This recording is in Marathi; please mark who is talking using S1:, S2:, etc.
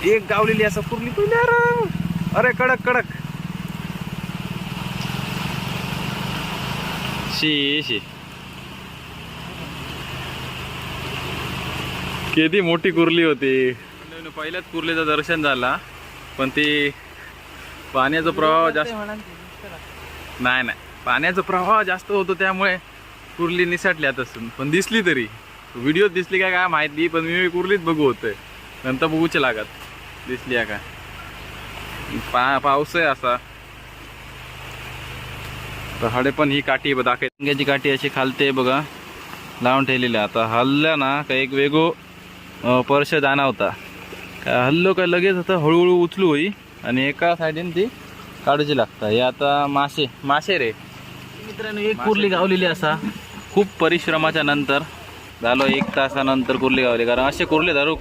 S1: एक गावलेली असं कुर्ली पहिल्या. अरे कडक कडक. शी शी किती मोठी कुर्ली होती. पहिल्याच कुर्लीचं दर्शन झाला, पण ती पाण्याचा प्रवाह जास्त नाही नाही पाण्याचा प्रवाह जास्त होतो त्यामुळे कुर्ली निसटली आता असून, पण दिसली तरी व्हिडिओत दिसली काय माहिती, पण मी कुर्लीत बघू होतोय नंतर बघूच लागत दिसली आहे का. पाऊस आहे असा हडे पण ही काठी दाखवायची काठी अशी खालते बघा लावून ठेवलेली. आता हल्ल्या ना का एक वेगळो पर्श जाणा होता काय हल्लो काय लगेच आता हळूहळू उचलू होई आणि एका साईडने ती काढूची लागता. हे आता मासे रे मित्रांनो. एक कुर्ली गावलेली असा खूप परिश्रमाच्या नंतर झालो, 1 तासानंतर कुर्ली गावली. कारण असे कुर्ले धरू